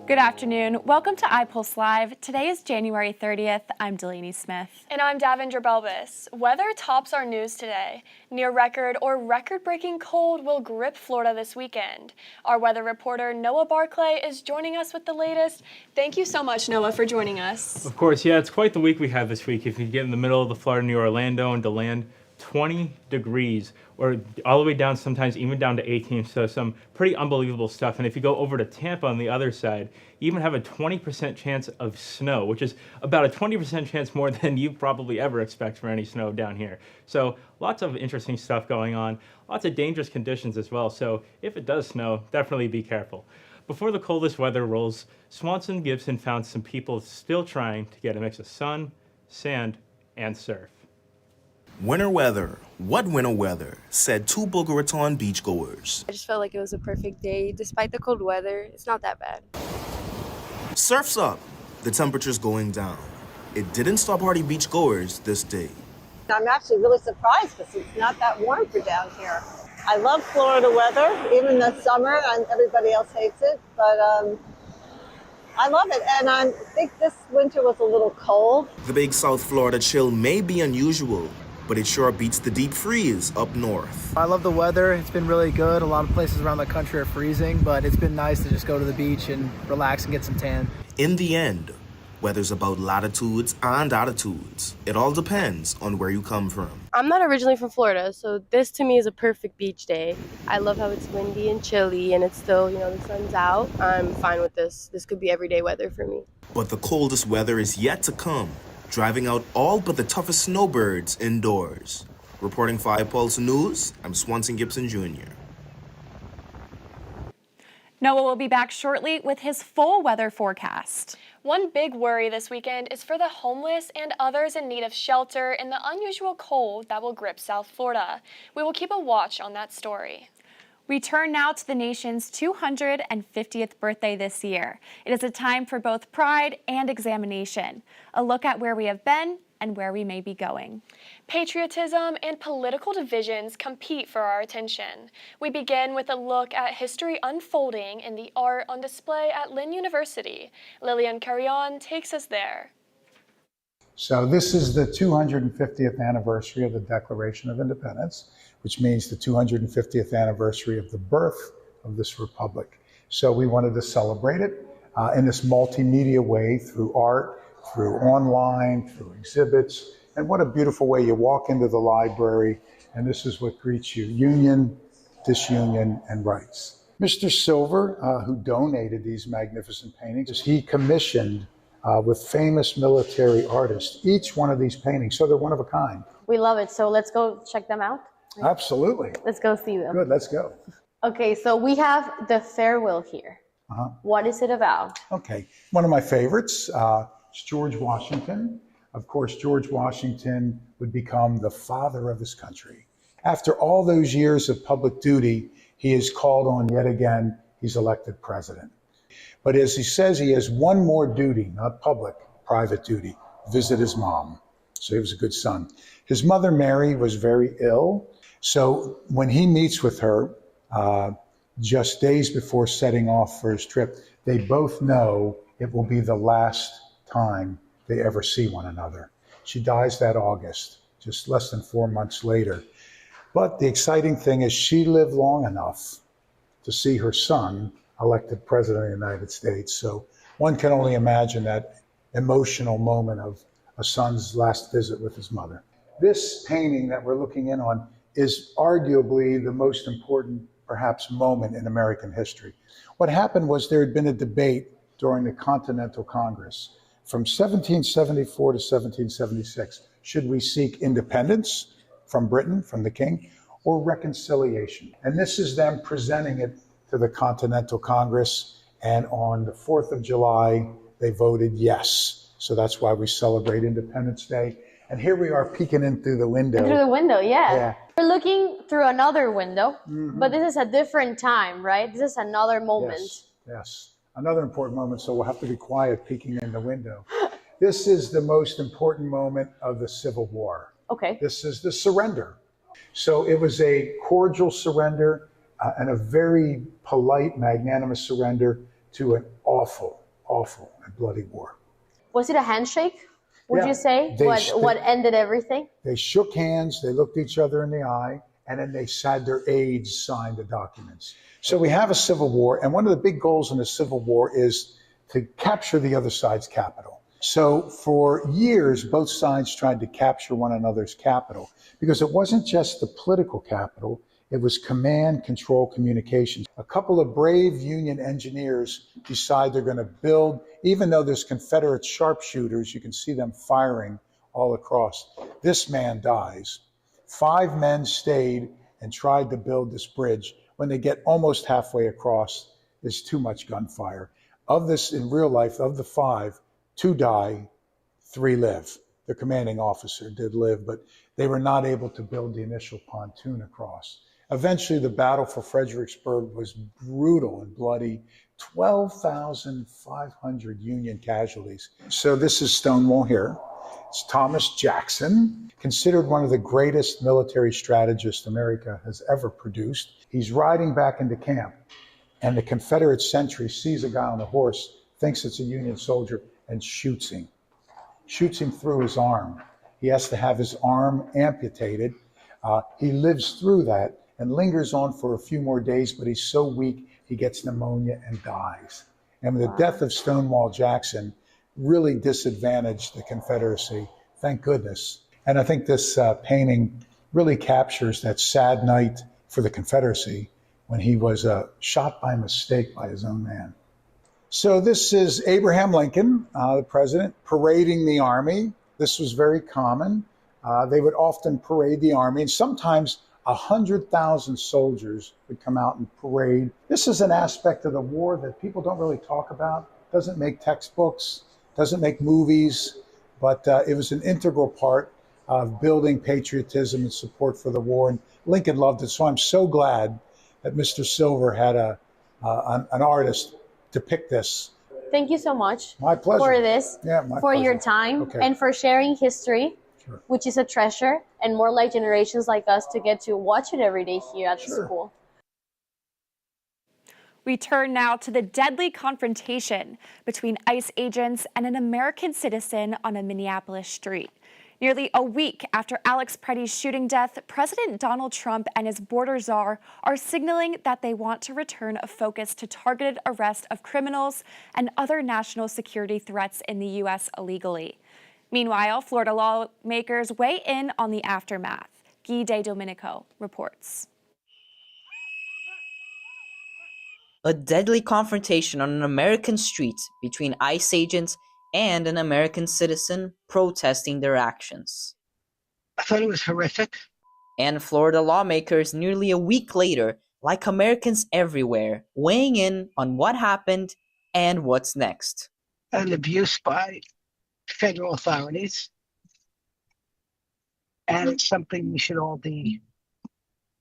Good afternoon. Welcome to iPulse Live. Today is January 30th. I'm Delaney Smith. And I'm Davendra Belbis. Weather tops our news today. Near record or record-breaking cold will grip Florida this weekend. Our weather reporter Noah Barclay is joining us with the latest. Thank you so much, Noah, for joining us. Of course, yeah, it's quite the week we have this week. If you get in the middle of the Florida near Orlando and DeLand, 20 degrees, or all the way down, sometimes even down to 18, so some pretty unbelievable stuff. And if you go over to Tampa on the other side, you even have a 20% chance of snow, which is about a 20% chance more than you probably ever expect for any snow down here. So lots of interesting stuff going on, lots of dangerous conditions as well. So if it does snow, definitely be careful. Before the coldest weather rolls, Swanson Gibson found some people still trying to get a mix of sun, sand, and surf. Winter weather. What winter weather? Said two Boca Raton beachgoers. I just felt like it was a perfect day. Despite the cold weather, it's not that bad. Surf's up. The temperature's going down. It didn't stop hardy beachgoers this day. I'm actually really surprised because it's not that warm for down here. I love Florida weather, even the summer, and everybody else hates it, but I love it. And I think this winter was a little cold. The big South Florida chill may be unusual, but it sure beats the deep freeze up north. I love the weather. It's been really good. A lot of places around the country are freezing, but it's been nice to just go to the beach and relax and get some tan. In the end, weather's about latitudes and attitudes. It all depends on where you come from. I'm not originally from Florida, so this to me is a perfect beach day. I love how it's windy and chilly and it's still, the sun's out. I'm fine with this. This could be everyday weather for me. But the coldest weather is yet to come, driving out all but the toughest snowbirds indoors. Reporting for iPulse News, I'm Swanson Gibson Jr. Noah will be back shortly with his full weather forecast. One big worry this weekend is for the homeless and others in need of shelter in the unusual cold that will grip South Florida. We will keep a watch on that story. We turn now to the nation's 250th birthday this year. It is a time for both pride and examination, a look at where we have been and where we may be going. Patriotism and political divisions compete for our attention. We begin with a look at history unfolding in the art on display at Lynn University. Lillian Carrion takes us there. So this is the 250th anniversary of the Declaration of Independence, which means the 250th anniversary of the birth of this republic. So we wanted to celebrate it in this multimedia way, through art, through online, through exhibits. And what a beautiful way. You walk into the library and this is what greets you: union, disunion, and rights. Mr. Silver, who donated these magnificent paintings, he commissioned with famous military artists each one of these paintings, so they're one of a kind. We love it, so let's go check them out. Absolutely. Let's go see them. Good, let's go. Okay, so we have the farewell here. What is it about? Okay, one of my favorites is George Washington. Of course, George Washington would become the father of this country. After all those years of public duty, he is called on yet again. He's elected president. But as he says, he has one more duty, not public, private duty: visit his mom. So he was a good son. His mother, Mary, was very ill. So when he meets with her, just days before setting off for his trip, they both know it will be the last time they ever see one another. She dies that August, just less than 4 months later. But the exciting thing is she lived long enough to see her son elected president of the United States. So one can only imagine that emotional moment of a son's last visit with his mother. This painting that we're looking in on is arguably the most important, perhaps, moment in American history. What happened was there had been a debate during the Continental Congress from 1774 to 1776. Should we seek independence from Britain, from the king, or reconciliation? And this is them presenting it to the Continental Congress, and on the 4th of July, they voted yes. So that's why we celebrate Independence Day. And here we are peeking in through the window. Through the window, yeah. We're looking through another window, but this is a different time, right? This is another moment. Yes, another important moment, so we'll have to be quiet peeking in the window. This is the most important moment of the Civil War. Okay. This is the surrender. So it was a cordial surrender and a very polite, magnanimous surrender to an awful, awful and bloody war. Was it a handshake? Would Yeah, you say what ended everything? They shook hands, they looked each other in the eye, and then they had their aides sign the documents. So we have a civil war, and one of the big goals in a civil war is to capture the other side's capital. So for years, both sides tried to capture one another's capital because it wasn't just the political capital, it was command, control, communications. A couple of brave Union engineers decide they're going to build, even though there's Confederate sharpshooters, you can see them firing all across. This man dies. 5 men stayed and tried to build this bridge. When they get almost halfway across, there's too much gunfire. Of this, in real life, of the 5, 2 die, 3 live. The commanding officer did live, but they were not able to build the initial pontoon across. Eventually, the battle for Fredericksburg was brutal and bloody. 12,500 Union casualties. So this is Stonewall here. It's Thomas Jackson, considered one of the greatest military strategists America has ever produced. He's riding back into camp, and the Confederate sentry sees a guy on a horse, thinks it's a Union soldier, and shoots him through his arm. He has to have his arm amputated. He lives through that and lingers on for a few more days, but he's so weak, he gets pneumonia and dies. And the death of Stonewall Jackson really disadvantaged the Confederacy, thank goodness. And I think this painting really captures that sad night for the Confederacy when he was shot by mistake by his own man. So this is Abraham Lincoln, the president, parading the army. This was very common. They would often parade the army, and sometimes 100,000 soldiers would come out and parade. This is an aspect of the war that people don't really talk about, doesn't make textbooks, doesn't make movies, but it was an integral part of building patriotism and support for the war, and Lincoln loved it. So I'm so glad that Mr. Silver had an artist depict this. Thank you so much. My pleasure. For this, Yeah, my for pleasure. your time, Okay. and for sharing history, Sure. which is a treasure, and more like generations like us to get to watch it every day here at the Sure. school. We turn now to the deadly confrontation between ICE agents and an American citizen on a Minneapolis street. Nearly a week after Alex Preddy's shooting death, President Donald Trump and his border czar are signaling that they want to return a focus to targeted arrest of criminals and other national security threats in the U.S. illegally. Meanwhile, Florida lawmakers weigh in on the aftermath. Guy De Domenico reports. A deadly confrontation on an American street between ICE agents and an American citizen protesting their actions. I thought it was horrific. And Florida lawmakers nearly a week later, like Americans everywhere, weighing in on what happened and what's next. An abuse by federal authorities. And it's something we should all be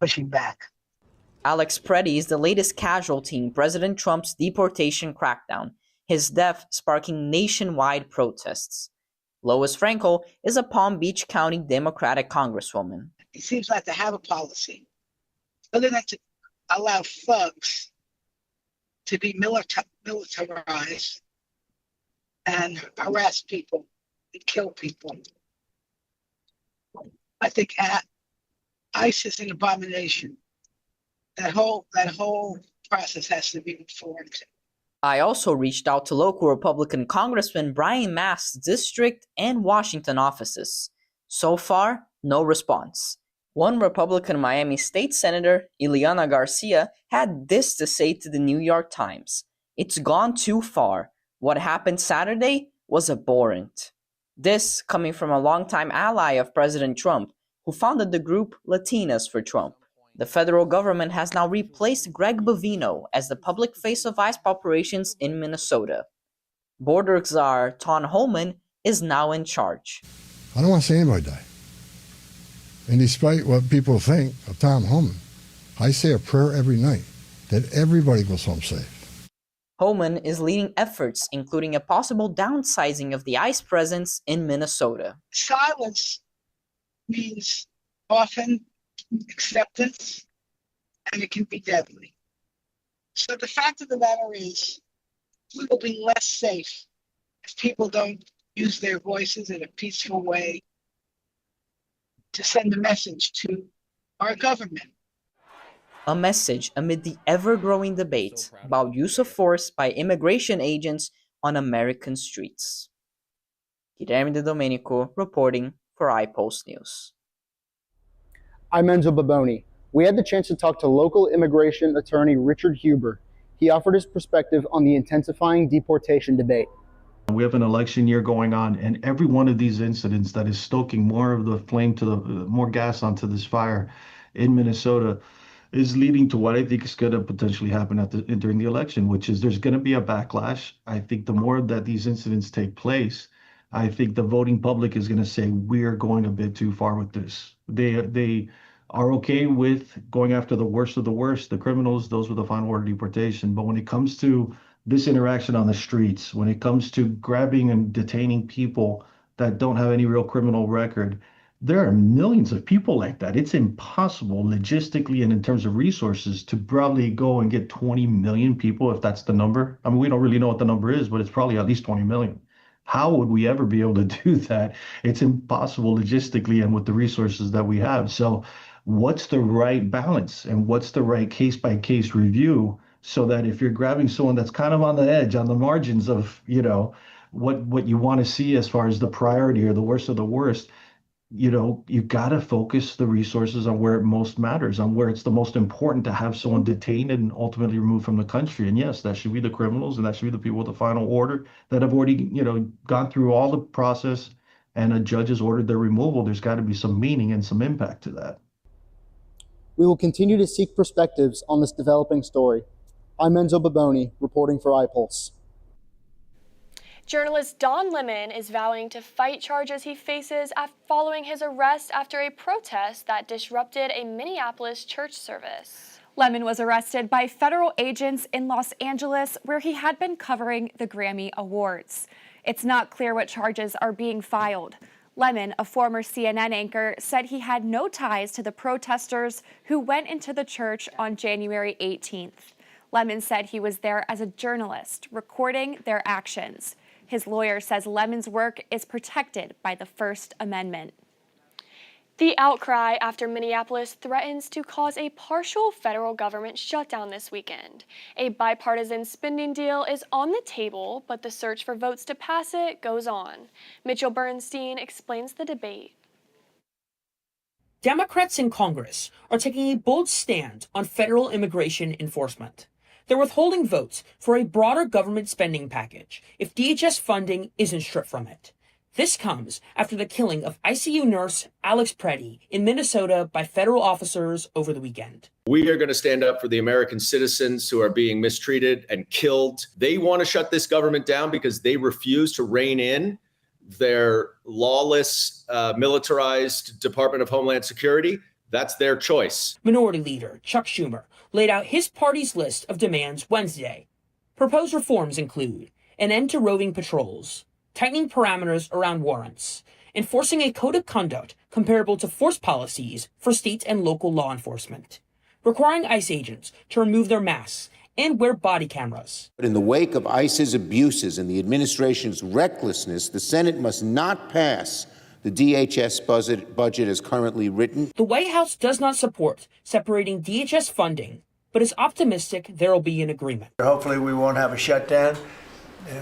pushing back. Alex Preddy is the latest casualty in President Trump's deportation crackdown, his death sparking nationwide protests. Lois Frankel is a Palm Beach County Democratic congresswoman. It seems like they have a policy other than to allow thugs to be militarized and harass people and kill people. I think ICE is an abomination. That whole process has to be reformed. I also reached out to local Republican Congressman Brian Mast's district and Washington offices. So far, no response. One Republican Miami State Senator, Ileana Garcia, had this to say to the New York Times. It's gone too far. What happened Saturday was abhorrent. This coming from a longtime ally of President Trump, who founded the group Latinas for Trump. The federal government has now replaced Greg Bovino as the public face of ICE operations in Minnesota. Border Czar Ton Holman is now in charge. I don't want to see anybody die. And despite what people think of Tom Holman, I say a prayer every night that everybody goes home safe. Holman is leading efforts including a possible downsizing of the ICE presence in Minnesota. Silence means often acceptance, and it can be deadly. So the fact of the matter is, we will be less safe if people don't use their voices in a peaceful way to send a message to our government. A message amid the ever-growing debate about use of force by immigration agents on American streets. Guilherme De Domenico reporting for iPulse News. I'm Enzo Baboni. We had the chance to talk to local immigration attorney Richard Huber. He offered his perspective on the intensifying deportation debate. We have an election year going on, and every one of these incidents that is stoking more of the flame to the more gas onto this fire in Minnesota is leading to what I think is going to potentially happen during the election, which is there's going to be a backlash. I think the more that these incidents take place, I think the voting public is going to say we're going a bit too far with this. They are okay with going after the worst of the worst, the criminals, those with a final order deportation. But when it comes to this interaction on the streets, when it comes to grabbing and detaining people that don't have any real criminal record, there are millions of people like that. It's impossible logistically and in terms of resources to probably go and get 20 million people, if that's the number. I mean, we don't really know what the number is, but it's probably at least 20 million. How would we ever be able to do that? It's impossible logistically and with the resources that we have. So what's the right balance and what's the right case-by-case review so that if you're grabbing someone that's kind of on the edge, on the margins of, what you want to see as far as the priority or the worst of the worst, you got to focus the resources on where it most matters, on where it's the most important to have someone detained and ultimately removed from the country. And yes, that should be the criminals and that should be the people with the final order that have already, gone through all the process and a judge has ordered their removal. There's got to be some meaning and some impact to that. We will continue to seek perspectives on this developing story. I'm Enzo Baboni, reporting for iPulse. Journalist Don Lemon is vowing to fight charges he faces following his arrest after a protest that disrupted a Minneapolis church service. Lemon was arrested by federal agents in Los Angeles, where he had been covering the Grammy Awards. It's not clear what charges are being filed. Lemon, a former CNN anchor, said he had no ties to the protesters who went into the church on January 18th. Lemon said he was there as a journalist, recording their actions. His lawyer says Lemon's work is protected by the First Amendment. The outcry after Minneapolis threatens to cause a partial federal government shutdown this weekend. A bipartisan spending deal is on the table, but the search for votes to pass it goes on. Mitchell Bernstein explains the debate. Democrats in Congress are taking a bold stand on federal immigration enforcement. They're withholding votes for a broader government spending package if DHS funding isn't stripped from it. This comes after the killing of ICU nurse Alex Preddy in Minnesota by federal officers over the weekend. We are going to stand up for the American citizens who are being mistreated and killed. They want to shut this government down because they refuse to rein in their lawless, militarized Department of Homeland Security. That's their choice. Minority Leader Chuck Schumer laid out his party's list of demands Wednesday. Proposed reforms include an end to roving patrols, tightening parameters around warrants, enforcing a code of conduct comparable to force policies for state and local law enforcement, requiring ICE agents to remove their masks and wear body cameras. But in the wake of ICE's abuses and the administration's recklessness, the Senate must not pass the DHS budget as currently written. The White House does not support separating DHS funding, but is optimistic there will be an agreement. Hopefully we won't have a shutdown.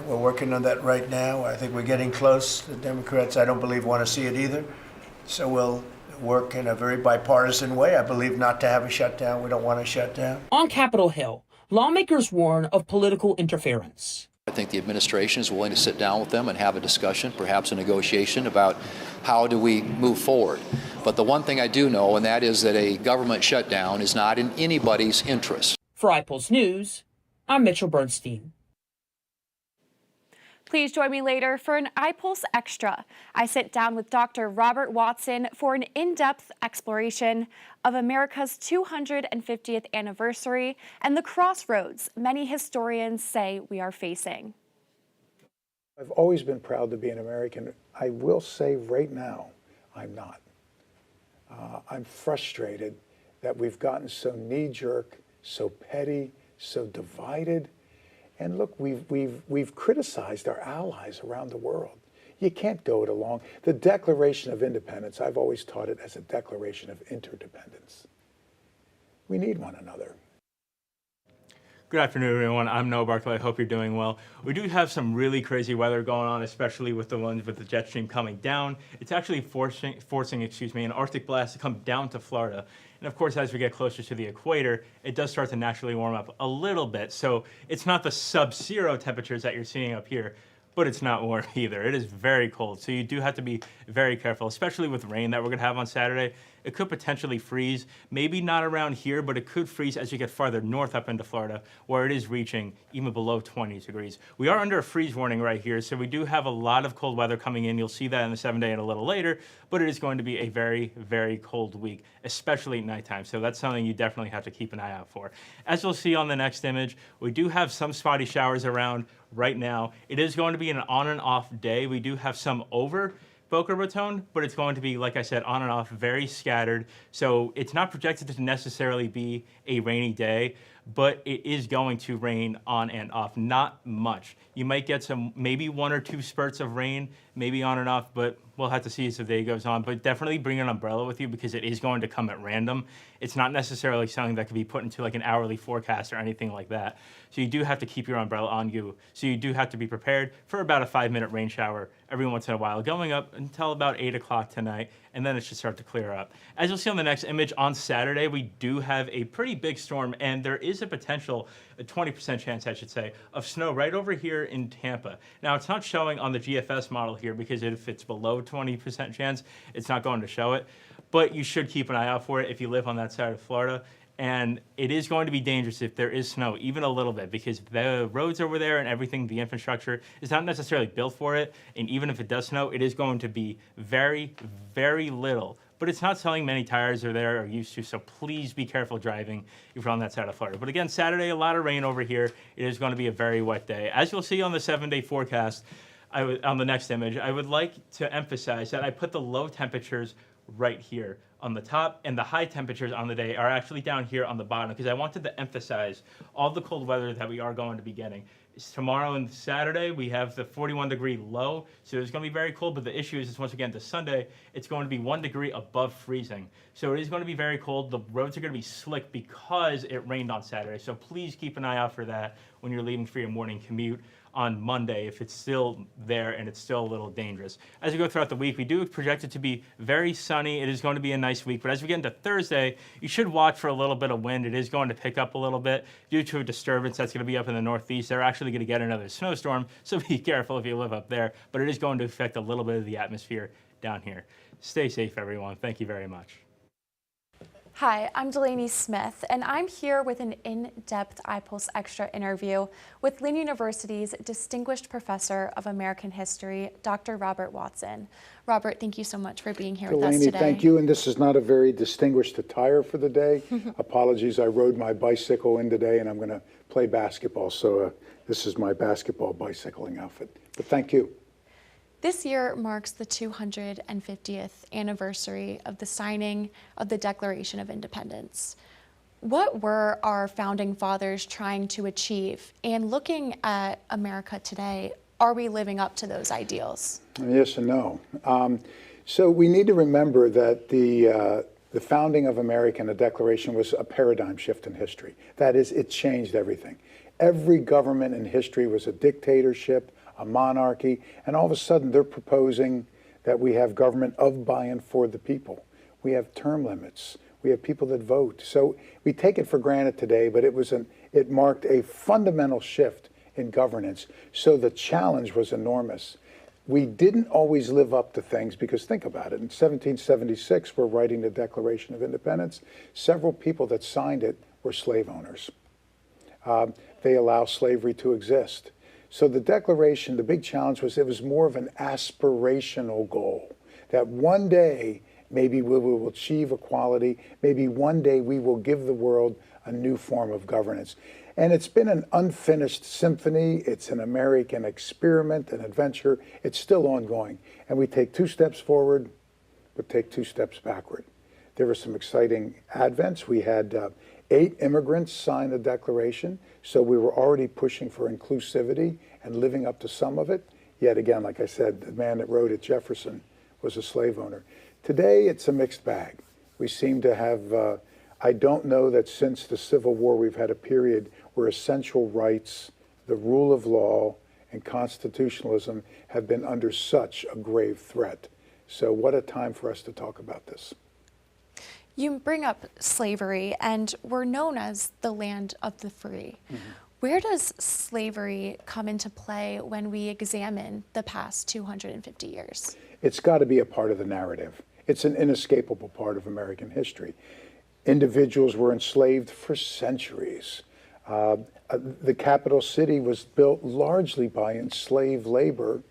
We're working on that right now. I think we're getting close. The Democrats, I don't believe, want to see it either. So we'll work in a very bipartisan way. I believe not to have a shutdown. We don't want a shutdown. On Capitol Hill, lawmakers warn of political interference. I think the administration is willing to sit down with them and have a discussion, perhaps a negotiation about how do we move forward. But the one thing I do know, and that is that a government shutdown is not in anybody's interest. For iPulse News, I'm Mitchell Bernstein. Please join me later for an iPulse Extra. I sit down with Dr. Robert Watson for an in-depth exploration of America's 250th anniversary and the crossroads many historians say we are facing. I've always been proud to be an American. I will say right now, I'm not. I'm frustrated that we've gotten so knee-jerk, so petty, so divided, And look, we've criticized our allies around the world. You can't go it alone. The Declaration of Independence, I've always taught it as a declaration of interdependence. We need one another. Good afternoon, everyone. I'm Noah Barkley. I hope you're doing well. We do have some really crazy weather going on, especially with the ones with the jet stream coming down. It's actually forcing an Arctic blast to come down to Florida. And of course, as we get closer to the equator, it does start to naturally warm up a little bit. So it's not the sub-zero temperatures that you're seeing up here, but it's not warm either. It is very cold. So you do have to be very careful, especially with rain that we're going to have on Saturday. It could potentially freeze, maybe not around here, but it could freeze as you get farther north up into Florida, where it is reaching even below 20 degrees. We are under a freeze warning right here, so we do have a lot of cold weather coming in. You'll see that in the 7-day and a little later, but it is going to be a very, very cold week, especially at nighttime. So that's something you definitely have to keep an eye out for. As you'll see on the next image, we do have some spotty showers around right now. It is going to be an on and off day. We do have some over Boca Raton, but it's going to be, like I said, on and off, very scattered. So it's not projected to necessarily be a rainy day, but it is going to rain on and off. Not much. You might get some, maybe 1 or 2 spurts of rain, maybe on and off, but we'll have to see as the day goes on. But definitely bring an umbrella with you because it is going to come at random. It's not necessarily something that could be put into like an hourly forecast or anything like that. So you do have to keep your umbrella on you. So you do have to be prepared for about a 5-minute rain shower every once in a while, going up until about 8 o'clock tonight, and then it should start to clear up. As you'll see on the next image, on Saturday, we do have a pretty big storm, and there is a potential, a 20% chance, I should say, of snow right over here in Tampa. Now, it's not showing on the GFS model here because if it's below 20% chance, it's not going to show it, but you should keep an eye out for it if you live on that side of Florida. And it is going to be dangerous if there is snow, even a little bit, because the roads over there and everything, the infrastructure is not necessarily built for it. And even if it does snow, it is going to be very, very little. But it's not selling many tires are there or used to, so please be careful driving if you're on that side of Florida. But again, Saturday, a lot of rain over here. It is going to be a very wet day. As you'll see on the 7-day forecast, on the next image, I would like to emphasize that I put the low temperatures right here on the top, and the high temperatures on the day are actually down here on the bottom because I wanted to emphasize all the cold weather that we are going to be getting. Tomorrow and Saturday, we have the 41-degree low, so it's going to be very cold, but the issue is once again, this Sunday, it's going to be 1 degree above freezing. So it is going to be very cold. The roads are going to be slick because it rained on Saturday, so please keep an eye out for that when you're leaving for your morning commute on Monday if it's still there and it's still a little dangerous. As we go throughout the week, we do project it to be very sunny. It is going to be a nice week, but as we get into Thursday, you should watch for a little bit of wind. It is going to pick up a little bit due to a disturbance that's going to be up in the northeast. They're actually going to get another snowstorm, so be careful if you live up there, but it is going to affect a little bit of the atmosphere down here. Stay safe, everyone. Thank you very much. Hi, I'm Delaney Smith, and I'm here with an in-depth iPulse Extra interview with Lynn University's Distinguished Professor of American History, Dr. Robert Watson. Robert, thank you so much for being here with us today. Thank you, and this is not a very distinguished attire for the day. Apologies, I rode my bicycle in today, and I'm going to play basketball, so this is my basketball bicycling outfit. But thank you. This year marks the 250th anniversary of the signing of the Declaration of Independence. What were our founding fathers trying to achieve? And looking at America today, are we living up to those ideals? Yes and no. So we need to remember that the founding of America and the Declaration was a paradigm shift in history. That is, it changed everything. Every government in history was a dictatorship, a monarchy, and all of a sudden they're proposing that we have government of, by, and for the people. We have term limits. We have people that vote. So we take it for granted today, but it marked a fundamental shift in governance. So the challenge was enormous. We didn't always live up to things because think about it. In 1776, we're writing the Declaration of Independence. Several people that signed it were slave owners. They allow slavery to exist. So the Declaration, the big challenge was it was more of an aspirational goal, that one day maybe we will achieve equality, maybe one day we will give the world a new form of governance. And it's been an unfinished symphony. It's an American experiment, an adventure. It's still ongoing. And we take 2 steps forward, but take 2 steps backward. There were some exciting advents. We had 8 immigrants sign the Declaration, so we were already pushing for inclusivity and living up to some of it. Yet again, like I said, the man that wrote it, Jefferson, was a slave owner. Today, it's a mixed bag. We seem to have, I don't know that since the Civil War we've had a period where essential rights, the rule of law, and constitutionalism have been under such a grave threat. So what a time for us to talk about this. You bring up slavery, and we're known as the land of the free. Where does slavery come into play when we examine the past 250 years? It's got to be a part of the narrative. It's an inescapable part of American history. Individuals were enslaved for centuries. The capital city was built largely by enslaved labor,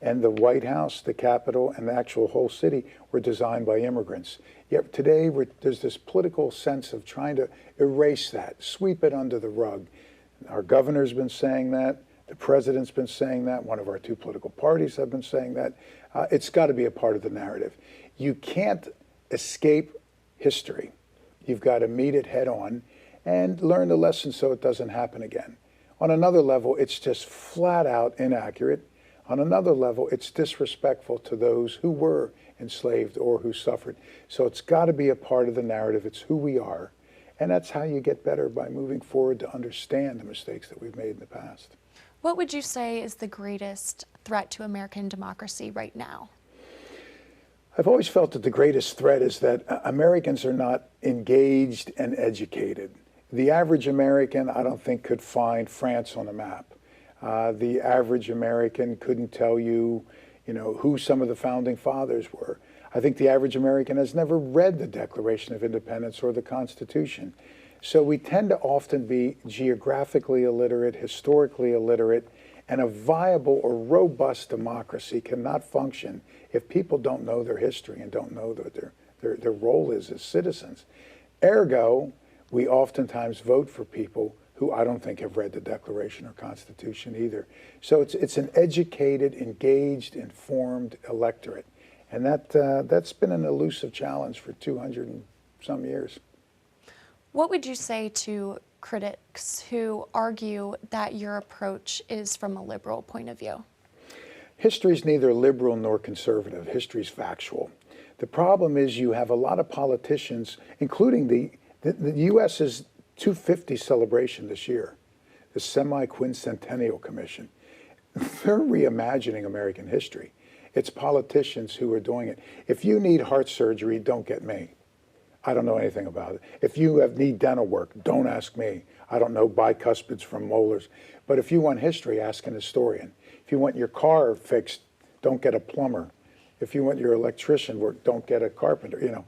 and the White House, the Capitol, and the actual whole city were designed by immigrants. Yet today, there's this political sense of trying to erase that, sweep it under the rug. Our governor's been saying that. The president's been saying that. One of our 2 political parties have been saying that. It's got to be a part of the narrative. You can't escape history. You've got to meet it head on and learn the lesson so it doesn't happen again. On another level, it's just flat out inaccurate. On another level, it's disrespectful to those who were enslaved or who suffered. So it's got to be a part of the narrative. It's who we are. And that's how you get better, by moving forward to understand the mistakes that we've made in the past. What would you say is the greatest threat to American democracy right now? I've always felt that the greatest threat is that Americans are not engaged and educated. The average American, I don't think, could find France on a map. The average American couldn't tell you, who some of the founding fathers were. I think the average American has never read the Declaration of Independence or the Constitution. So we tend to often be geographically illiterate, historically illiterate, and a viable or robust democracy cannot function if people don't know their history and don't know what their role is as citizens. Ergo, we oftentimes vote for people who I don't think have read the Declaration or Constitution either. So it's an educated, engaged, informed electorate. And that's been an elusive challenge for 200 and some years. What would you say to critics who argue that your approach is from a liberal point of view? History is neither liberal nor conservative. History is factual. The problem is you have a lot of politicians, including the U.S.'s 250 celebration this year, the Semi-Quincentennial Commission. They're reimagining American history. It's politicians who are doing it. If you need heart surgery, don't get me. I don't know anything about it. If you need dental work, don't ask me. I don't know bicuspids from molars. But if you want history, ask an historian. If you want your car fixed, don't get a plumber. If you want your electrician work, don't get a carpenter,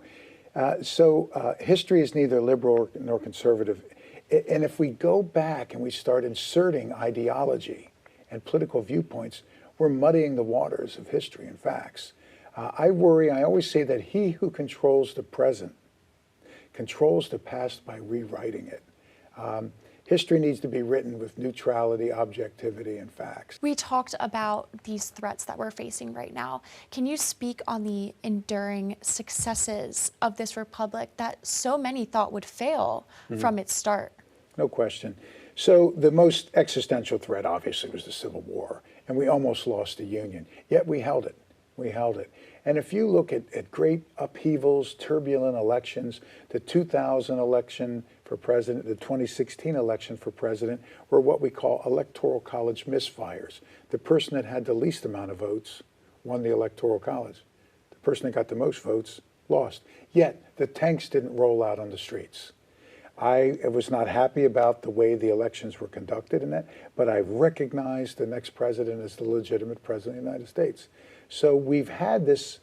So history is neither liberal nor conservative. And if we go back and we start inserting ideology and political viewpoints, we're muddying the waters of history and facts. I always say that he who controls the present controls the past by rewriting it. History needs to be written with neutrality, objectivity, and facts. We talked about these threats that we're facing right now. Can you speak on the enduring successes of this republic that so many thought would fail from its start? No question. So the most existential threat, obviously, was the Civil War, and we almost lost the Union. Yet we held it. We held it. And if you look at great upheavals, turbulent elections, the 2000 election for president, the 2016 election for president, were what we call electoral college misfires. The person that had the least amount of votes won the electoral college. The person that got the most votes lost. Yet the tanks didn't roll out on the streets. I was not happy about the way the elections were conducted in that, but I recognized the next president as the legitimate president of the United States. So we've had this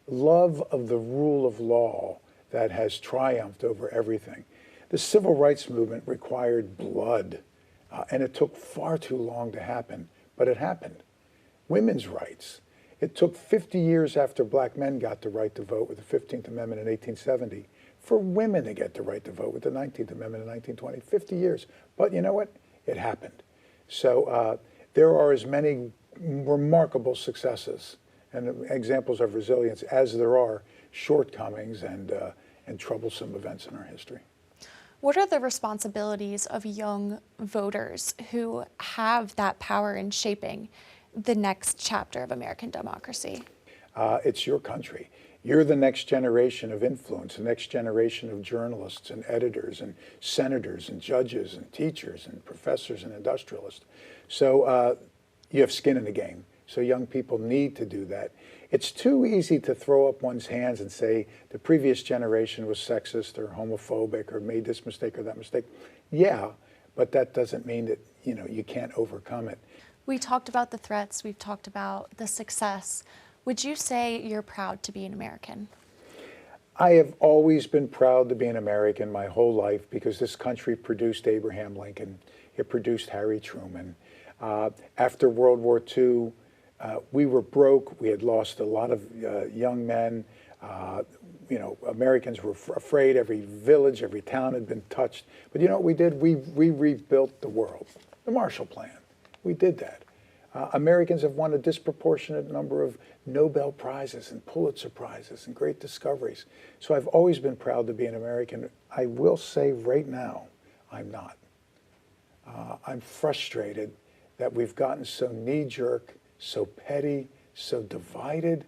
love of the rule of law that has triumphed over everything. The civil rights movement required blood, and it took far too long to happen, but it happened. Women's rights. It took 50 years after black men got the right to vote with the 15th Amendment in 1870 for women to get the right to vote with the 19th Amendment in 1920, 50 years. But you know what? It happened. So there are as many remarkable successes and examples of resilience as there are shortcomings and and troublesome events in our history. What are the responsibilities of young voters who have that power in shaping the next chapter of American democracy? It's your country. You're the next generation of influence, the next generation of journalists and editors and senators and judges and teachers and professors and industrialists. So you have skin in the game. So young people need to do that. It's too easy to throw up one's hands and say the previous generation was sexist or homophobic or made this mistake or that mistake. Yeah, but that doesn't mean that, you can't overcome it. We talked about the threats, we've talked about the success. Would you say you're proud to be an American? I have always been proud to be an American my whole life because this country produced Abraham Lincoln. It produced Harry Truman. After World War II, we were broke. We had lost a lot of young men. Americans were afraid. Every village, every town had been touched. But you know what we did? We rebuilt the world. The Marshall Plan. We did that. Americans have won a disproportionate number of Nobel Prizes and Pulitzer Prizes and great discoveries. So I've always been proud to be an American. I will say right now, I'm not. I'm frustrated that we've gotten so knee-jerk, so petty, so divided.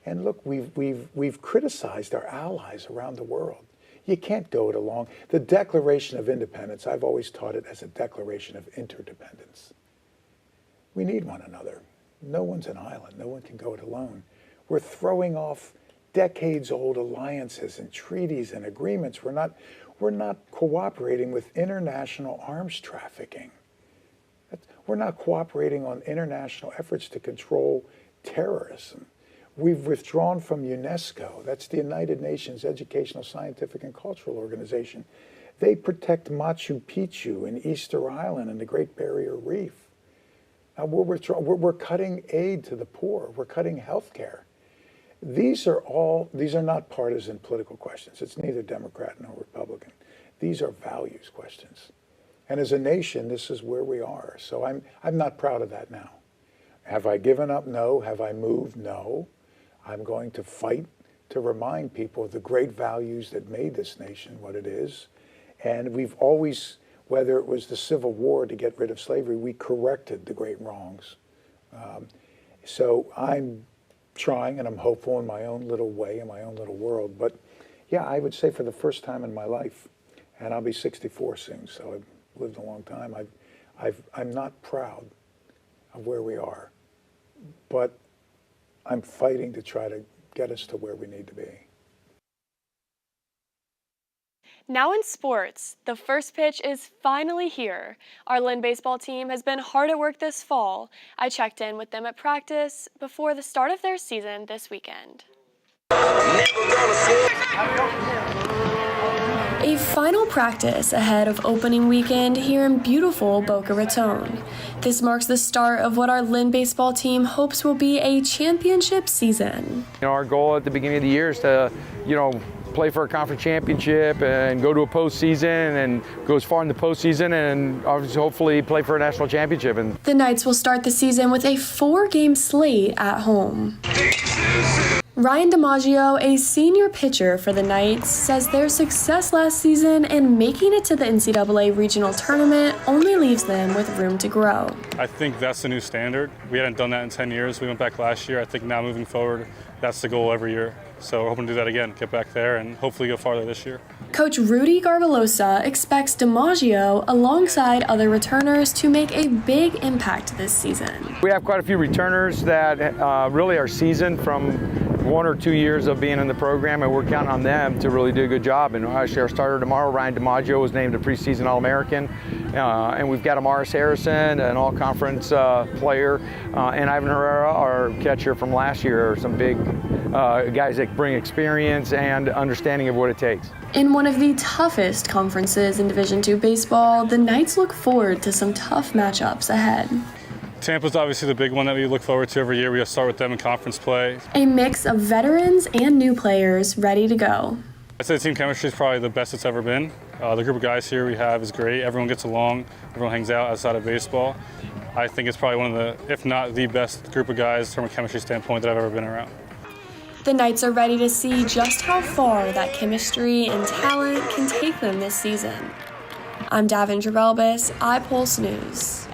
And look, we've criticized our allies around the world. You can't go it along. The Declaration of Independence, I've always taught it as a declaration of interdependence. We need one another. No one's an island. No one can go it alone. We're throwing off decades-old alliances and treaties and agreements. We're not cooperating with international arms trafficking. We're not cooperating on international efforts to control terrorism. We've withdrawn from UNESCO. That's the United Nations Educational, Scientific, and Cultural Organization. They protect Machu Picchu and Easter Island and the Great Barrier Reef. Now we're cutting aid to the poor. We're cutting health care. These are not partisan political questions. It's neither Democrat nor Republican. These are values questions. And as a nation, this is where we are. So I'm not proud of that now. Have I given up? No. Have I moved? No. I'm going to fight to remind people of the great values that made this nation what it is. And we've always, whether it was the Civil War to get rid of slavery, we corrected the great wrongs. So I'm trying, and I'm hopeful in my own little way, in my own little world. But yeah, I would say for the first time in my life, and I'll be 64 soon, so I've lived a long time, I'm not proud of where we are. But I'm fighting to try to get us to where we need to be. Now in sports, the first pitch is finally here. Our Lynn baseball team has been hard at work this fall. I checked in with them at practice before the start of their season this weekend. A final practice ahead of opening weekend here in beautiful Boca Raton. This marks the start of what our Lynn baseball team hopes will be a championship season. Our goal at the beginning of the year is to, play for a conference championship and go to a postseason and go as far in the postseason and obviously hopefully play for a national championship. And the Knights will start the season with a 4-game slate at home. Ryan DiMaggio, a senior pitcher for the Knights, says their success last season and making it to the NCAA regional tournament only leaves them with room to grow. I think that's the new standard. We hadn't done that in 10 years. We went back last year. I think now moving forward, that's the goal every year. So we're hoping to do that again, get back there, and hopefully go farther this year. Coach Rudy Garvelosa expects DiMaggio, alongside other returners, to make a big impact this season. We have quite a few returners that really are seasoned from 1 or 2 years of being in the program, and we're counting on them to really do a good job. And actually our starter tomorrow, Ryan DiMaggio, was named a preseason All-American. And we've got Amaris Harrison, an all-conference player, and Ivan Herrera, our catcher from last year, are some big guys that bring experience and understanding of what it takes. In one of the toughest conferences in Division II baseball, the Knights look forward to some tough matchups ahead. Tampa's obviously the big one that we look forward to every year. We start with them in conference play. A mix of veterans and new players ready to go. I'd say the team chemistry is probably the best it's ever been. The group of guys here we have is great. Everyone gets along. Everyone hangs out outside of baseball. I think it's probably one of the, if not the best group of guys from a chemistry standpoint that I've ever been around. The Knights are ready to see just how far that chemistry and talent can take them this season. I'm Davin Elbis, iPulse News.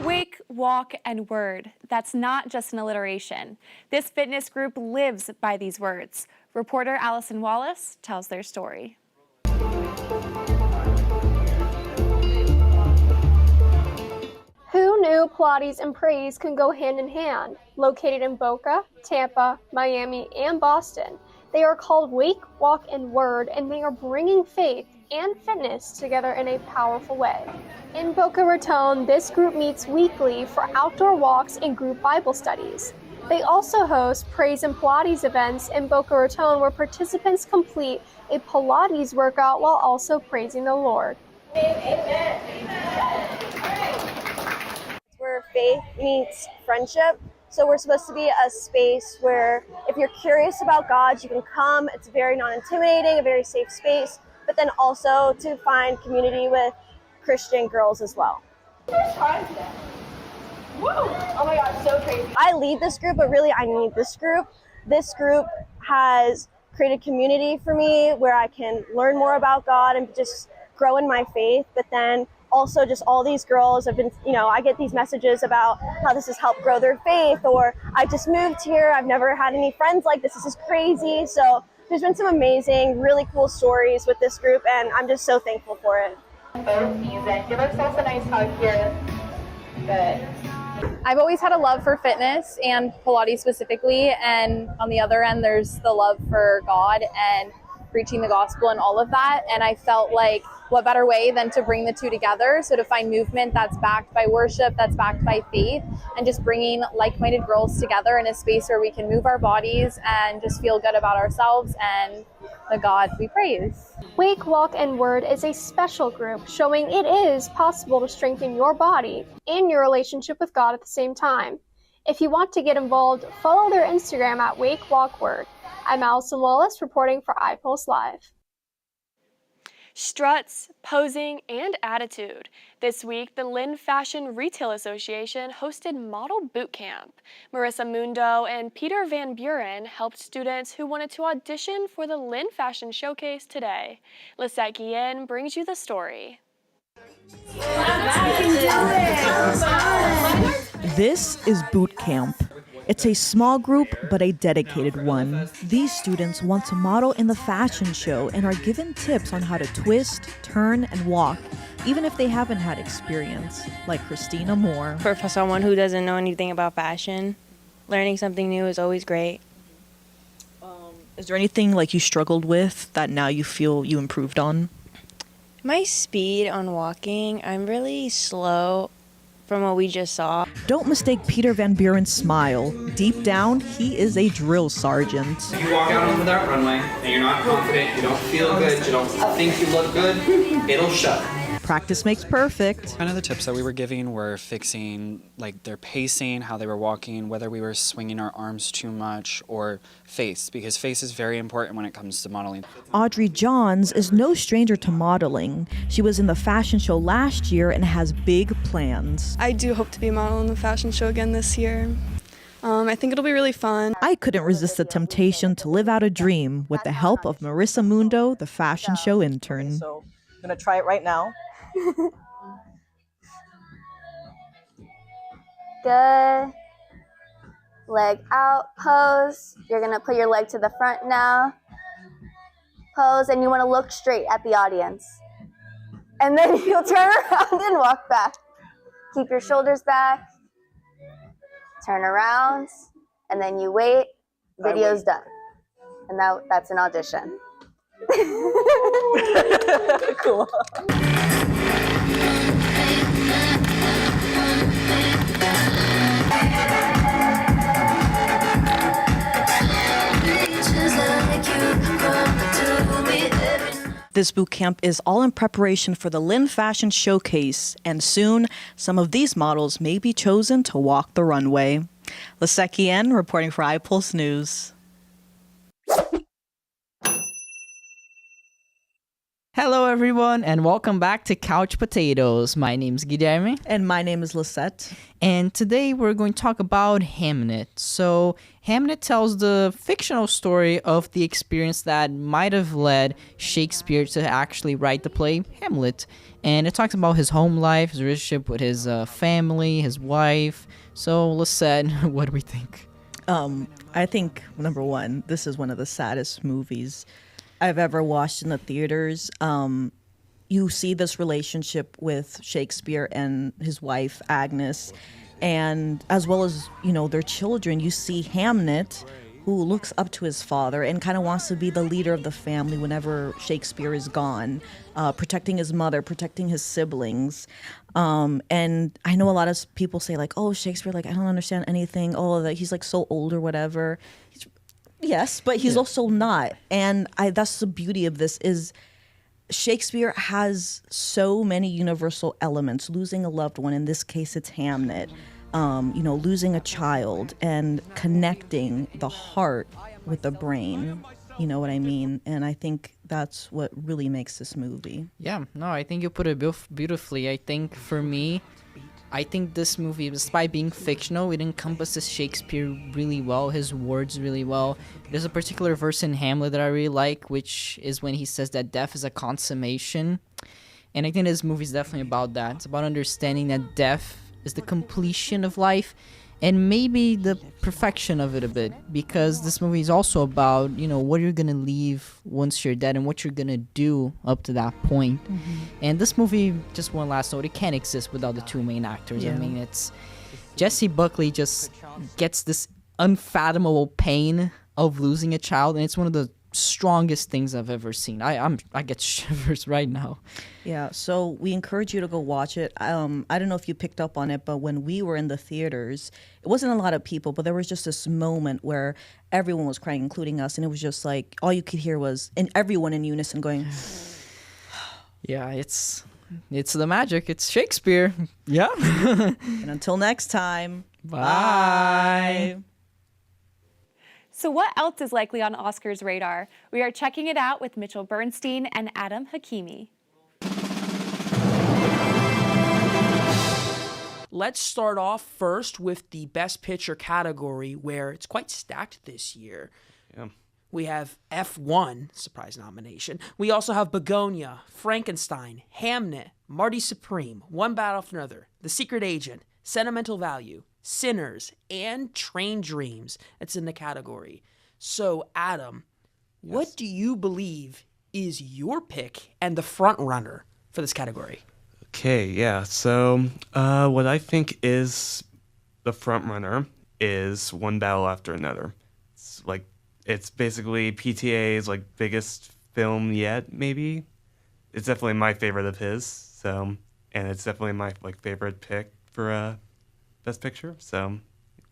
Wake, walk, and word. That's not just an alliteration. This fitness group lives by these words. Reporter Allison Wallace tells their story. Who knew Pilates and praise can go hand in hand? Located in Boca, Tampa, Miami, and Boston, they are called Wake, Walk, and Word, and they are bringing faith and fitness together in a powerful way. In Boca Raton, this group meets weekly for outdoor walks and group Bible studies. They also host praise and Pilates events in Boca Raton where participants complete a Pilates workout while also praising the Lord. Amen. Where faith meets friendship. So we're supposed to be a space where if you're curious about God, you can come. It's very non-intimidating, a very safe space, but then also to find community with Christian girls as well. Woo! Oh my God, so crazy. I lead this group, but really I need this group. This group has created community for me where I can learn more about God and just grow in my faith, but then also just all these girls have been, I get these messages about how this has helped grow their faith, or I just moved here, I've never had any friends like this is crazy. So there's been some amazing, really cool stories with this group, and I'm just so thankful for it. Photo season. Give ourselves a nice hug here. Good. I've always had a love for fitness and Pilates specifically, and on the other end there's the love for God and preaching the gospel and all of that, and I felt like what better way than to bring the two together, so to find movement that's backed by worship, that's backed by faith, and just bringing like-minded girls together in a space where we can move our bodies and just feel good about ourselves and the God we praise. Wake, Walk, and Word is a special group showing it is possible to strengthen your body and your relationship with God at the same time. If you want to get involved, follow their Instagram at Wake, Walk, Word. I'm Allison Wallace reporting for iPulse Live. Struts, posing, and attitude. This week, the Lynn Fashion Retail Association hosted Model Boot Camp. Marissa Mundo and Peter Van Buren helped students who wanted to audition for the Lynn Fashion Showcase today. Lisette Guillen brings you the story. This is Boot Camp. It's a small group, but a dedicated one. These students want to model in the fashion show and are given tips on how to twist, turn, and walk, even if they haven't had experience, like Christina Moore. For someone who doesn't know anything about fashion, learning something new is always great. Is there anything like you struggled with that now you feel you improved on? My speed on walking, I'm really slow from what we just saw. Don't mistake Peter Van Buren's smile. Deep down, he is a drill sergeant. If you walk out onto that runway and you're not confident, you don't feel good, you don't think you look good, it'll shut. Practice makes perfect. Kind of the tips that we were giving were fixing like their pacing, how they were walking, whether we were swinging our arms too much, or face, because face is very important when it comes to modeling. Audrey Johns is no stranger to modeling. She was in the fashion show last year and has big plans. I do hope to be a model in the fashion show again this year. I think it'll be really fun. I couldn't resist the temptation to live out a dream with the help of Marissa Mundo, the fashion show intern. So I'm gonna try it right now. Good. Leg out, pose. You're gonna put your leg to the front now. Pose, and you wanna look straight at the audience. And then you'll turn around and walk back. Keep your shoulders back. Turn around, and then you wait. Video's done. And that's an audition. Cool. This boot camp is all in preparation for the Lynn Fashion Showcase, and soon some of these models may be chosen to walk the runway. Lisette Guillen reporting for iPulse News. Hello, everyone, and welcome back to Couch Potatoes. My name's Guilherme. And my name is Lisette. And today we're going to talk about Hamnet. So, Hamnet tells the fictional story of the experience that might have led Shakespeare to actually write the play Hamlet. And it talks about his home life, his relationship with his family, his wife. So, Lisette, what do we think? I think, number one, this is one of the saddest movies I've ever watched in the theaters. You see this relationship with Shakespeare and his wife, Agnes, and as well as, their children. You see Hamnet, who looks up to his father and kind of wants to be the leader of the family whenever Shakespeare is gone, protecting his mother, protecting his siblings. And I know a lot of people say, like, oh, Shakespeare, like, I don't understand anything. Oh, that he's, like, so old or whatever. Yes, but he's also not. And that's the beauty of this is Shakespeare has so many universal elements. Losing a loved one, in this case it's Hamnet, losing a child and connecting the heart with the brain. You know what I mean? And I think that's what really makes this movie. Yeah, no, I think you put it beautifully. I think for me, I think this movie, despite being fictional, it encompasses Shakespeare really well, his words really well. There's a particular verse in Hamlet that I really like, which is when he says that death is a consummation. And I think this movie is definitely about that. It's about understanding that death is the completion of life and maybe the perfection of it a bit, because this movie is also about, what you're going to leave once you're dead and what you're going to do up to that point. Mm-hmm. And this movie, just one last note, it can't exist without the two main actors. Yeah. I mean, it's Jessie Buckley just gets this unfathomable pain of losing a child, and it's one of the strongest things I've ever seen. I get shivers right now. Yeah, so we encourage you to go watch it. I don't know if you picked up on it, but when we were in the theaters, it wasn't a lot of people, but there was just this moment where everyone was crying, including us, and it was just like all you could hear was everyone in unison going. Yeah, it's the magic. It's Shakespeare. Yeah. And until next time, bye. So what else is likely on Oscars' radar? We are checking it out with Mitchell Bernstein and Adam Hakimi. Let's start off first with the Best Picture category, where it's quite stacked this year. Yeah. We have F1, surprise nomination. We also have Begonia, Frankenstein, Hamnet, Marty Supreme, One Battle After Another, The Secret Agent, Sentimental Value, Sinners, and Train Dreams. It's in the category. So, Adam, what do you believe is your pick and the front runner for this category? Okay, yeah. So, what I think is the front runner is One Battle After Another. It's basically PTA's biggest film yet, maybe. It's definitely my favorite of his. So, and it's definitely my favorite pick for Best Picture. So,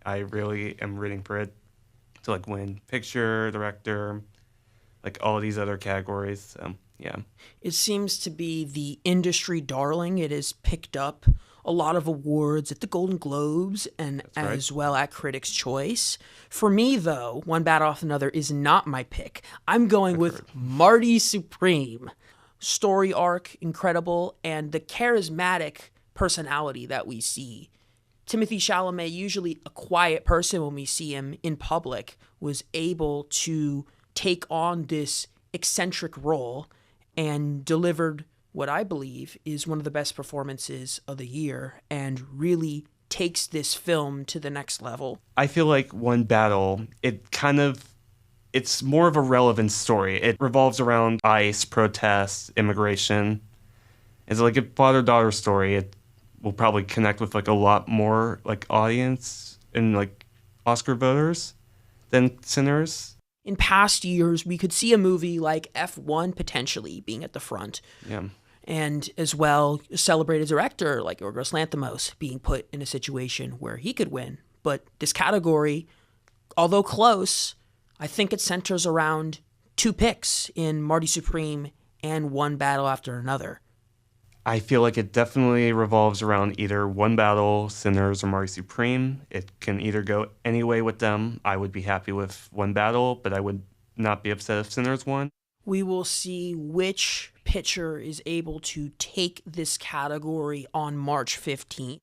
I really am rooting for it to win picture, director, all these other categories. So, yeah. It seems to be the industry darling. It has picked up a lot of awards at the Golden Globes and as well at Critics' Choice. For me, though, One Battle After Another is not my pick. I'm going with Marty Supreme. Story arc, incredible, and the charismatic personality that we see. Timothy Chalamet, usually a quiet person when we see him in public, was able to take on this eccentric role and delivered what I believe is one of the best performances of the year and really takes this film to the next level. I feel like One Battle, it's more of a relevant story. It revolves around ICE, protests, immigration. It's like a father-daughter story. It will probably connect with a lot more audience and Oscar voters than Sinners. In past years, we could see a movie like F1 potentially being at the front. Yeah. And as well, a celebrated director like Yorgos Lanthimos being put in a situation where he could win. But this category, although close, I think it centers around two picks in Marty Supreme and One Battle After Another. I feel like it definitely revolves around either One Battle, Sinners, or Marty Supreme. It can either go any way with them. I would be happy with One Battle, but I would not be upset if Sinners won. We will see which pick pitcher is able to take this category on March 15th.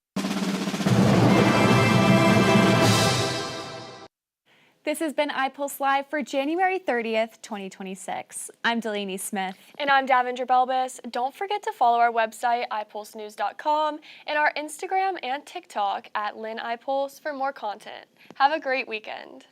This has been iPulse Live for January 30th, 2026. I'm Delaney Smith. And I'm Davinder Belbis. Don't forget to follow our website, iPulseNews.com, and our Instagram and TikTok at LynnIPulse for more content. Have a great weekend.